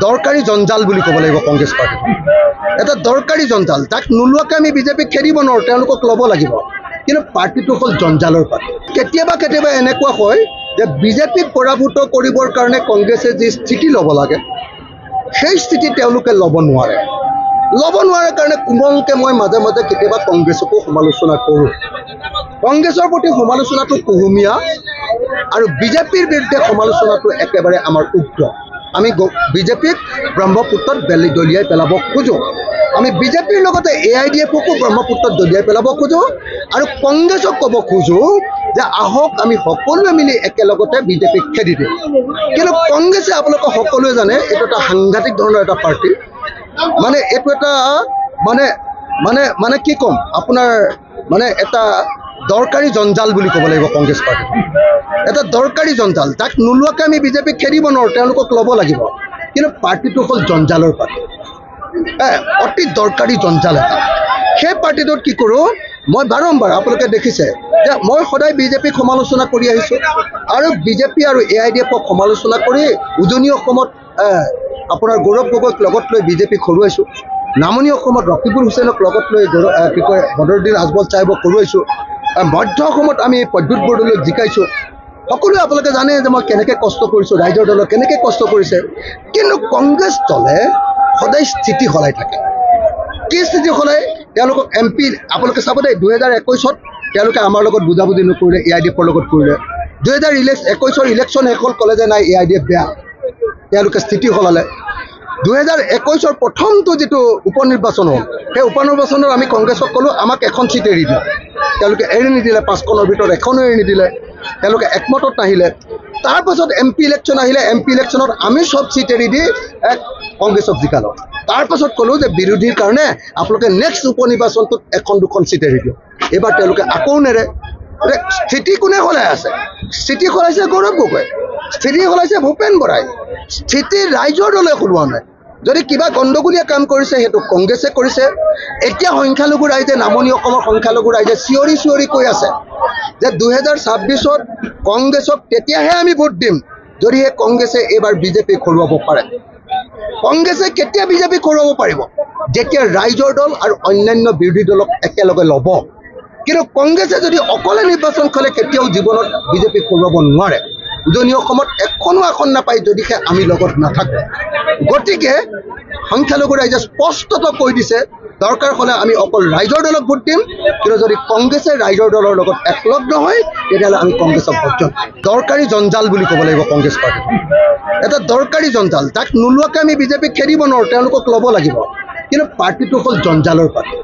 দৰকাৰী জঞ্জাল বুলি ক'ব লাগিব কংগ্ৰেছ পাৰ্টি। এটা দৰকাৰী জঞ্জাল, তাক নোলোৱাকৈ আমি বিজেপিক খেদিব নোৱাৰোঁ, তেওঁলোকক ল'ব লাগিব। কিন্তু পাৰ্টিটো হ'ল জঞ্জালৰ পাৰ্টি। কেতিয়াবা এনেকুৱা হয় যে বিজেপিক পৰাভূত কৰিবৰ কাৰণে কংগ্ৰেছে যি স্থিতি ল'ব লাগে সেই স্থিতি তেওঁলোকে ল'ব নোৱাৰে কাৰণে কোমলকৈ মই মাজে মাজে কেতিয়াবা কংগ্ৰেছকো সমালোচনা কৰোঁ। কংগ্ৰেছৰ প্ৰতি সমালোচনাটো কুহুমীয়া আৰু বিজেপিৰ বিৰুদ্ধে সমালোচনাটো একেবাৰে আমাৰ উগ্ৰ। আমি বিজেপিক ব্ৰহ্মপুত্ৰত দলিয়াই পেলাব খোজোঁ। আমি বিজেপিৰ লগতে AIDFকো ব্ৰহ্মপুত্ৰত দলিয়াই পেলাব খোজোঁ আৰু কংগ্ৰেছক ক'ব খোজোঁ যে আহক আমি সকলোৱে মিলি একেলগতে বিজেপিক খেদি দিওঁ। কিন্তু কংগ্ৰেছে আপোনালোকে সকলোৱে জানে এইটো এটা সাংঘাতিক ধৰণৰ এটা পাৰ্টি। মানে এইটো এটা মানে কি ক'ম আপোনাৰ এটা দৰকাৰী জঞ্জাল বুলি ক'ব লাগিব কংগ্ৰেছ পাৰ্টি। এটা দৰকাৰী জঞ্জাল, তাক নোলোৱাকৈ আমি বিজেপিক খেদিব নোৱাৰোঁ, তেওঁলোকক ল'ব লাগিব। কিন্তু পাৰ্টিটো হ'ল জঞ্জালৰ পাৰ্টি, অতি দৰকাৰী জঞ্জাল এটা। সেই পাৰ্টিটোত কি কৰোঁ মই বাৰম্বাৰ, আপোনালোকে দেখিছে যে মই সদায় বিজেপিক সমালোচনা কৰি আহিছোঁ আৰু বিজেপি আৰু AIDFক সমালোচনা কৰি উজনি অসমত আপোনাৰ গৌৰৱ গগৈক লগত লৈ বিজেপিক হৰুৱাইছোঁ। নামনি অসমত ৰকিবুল হুছেইনক লগত লৈ কি কয় বদৰুদ্দিন আজমল চাহেবক হৰুৱাইছোঁ। মধ্য অসমত আমি প্ৰদ্যুৎ বৰদলৈক জিকাইছোঁ। সকলোৱে আপোনালোকে জানে যে মই কেনেকৈ কষ্ট কৰিছোঁ, ৰাইজৰ দলে কেনেকৈ কষ্ট কৰিছে। কিন্তু কংগ্ৰেছ দলে সদায় স্থিতি সলাই থাকে। কি স্থিতি সলাই? তেওঁলোকক MP আপোনালোকে চাব দেই, 2021ত তেওঁলোকে আমাৰ লগত বুজাবুজি নকৰিলে, AIDFৰ লগত কৰিলে। 2021ৰ ইলেকশ্যন শেষ হ'ল, ক'লে যে নাই AIDF বেয়া, তেওঁলোকে স্থিতি সলালে। 2021ৰ প্ৰথমটো যিটো উপ নিৰ্বাচন হ'ল, সেই উপ নিৰ্বাচনত আমি কংগ্ৰেছক ক'লোঁ আমাক এখন চিট এৰি দিওঁ। তেওঁলোকে এৰি নিদিলে, 5খনৰ ভিতৰত এখনো এৰি নিদিলে, তেওঁলোকে একমতত নাহিলে। তাৰপাছত MP ইলেকশ্যন আহিলে, MP ইলেকশ্যনত আমি চব চিট এৰি দি কংগ্ৰেছক জিকালোঁ। তাৰপাছত ক'লোঁ যে বিৰোধীৰ কাৰণে আপোনালোকে নেক্সট উপ নিৰ্বাচনটোত 1-2খন চিট এৰি দিওঁ। এইবাৰ তেওঁলোকে আকৌ নেৰে। স্থিতি কোনে সলাই আছে? স্থিতি সলাইছে গৌৰৱ গগৈ, স্থিতি সলাইছে ভূপেন বৰাই, স্থিতি ৰাইজৰ দলে সলোৱা নাই। যদি কিবা গণ্ডগোলীয়া কাম কৰিছে সেইটো কংগ্ৰেছে কৰিছে। এতিয়া সংখ্যালঘু ৰাইজে, নামনি অসমৰ সংখ্যালঘু ৰাইজে চিঞৰি কৈ আছে যে 2026ত কংগ্ৰেছক তেতিয়াহে আমি ভোট দিম যদিহে কংগ্ৰেছে এইবাৰ বিজেপিক হৰুৱাব পাৰে। কংগ্ৰেছে কেতিয়া বিজেপিক হৰুৱাব পাৰিব? যেতিয়া ৰাইজৰ দল আৰু অন্যান্য বিৰোধী দলক একেলগে ল'ব। কিন্তু কংগ্ৰেছে যদি অকলে নিৰ্বাচন খেলে কেতিয়াও জীৱনত বিজেপিক হৰুৱাব নোৱাৰে। উজনি অসমত এখনো আসন নাপায় যদিহে আমি লগত নাথাকোঁ। গতিকে সংখ্যালঘু ৰাইজে স্পষ্টকৈ কৈ দিছে দৰকাৰ হ'লে আমি অকল ৰাইজৰ দলক ভোট দিম, কিন্তু যদি কংগ্ৰেছে ৰাইজৰ দলৰ লগত একলগ নহয় তেতিয়াহ'লে আমি কংগ্ৰেছক ভোট দিম। দৰকাৰী জঞ্জাল বুলি ক'ব লাগিব কংগ্ৰেছ পাৰ্টি। এটা দৰকাৰী জঞ্জাল, তাক নোলোৱাকৈ আমি বিজেপিক খেদিব নোৱাৰোঁ, তেওঁলোকক ল'ব লাগিব। কিন্তু পাৰ্টিটো হ'ল জঞ্জালৰ পাৰ্টি।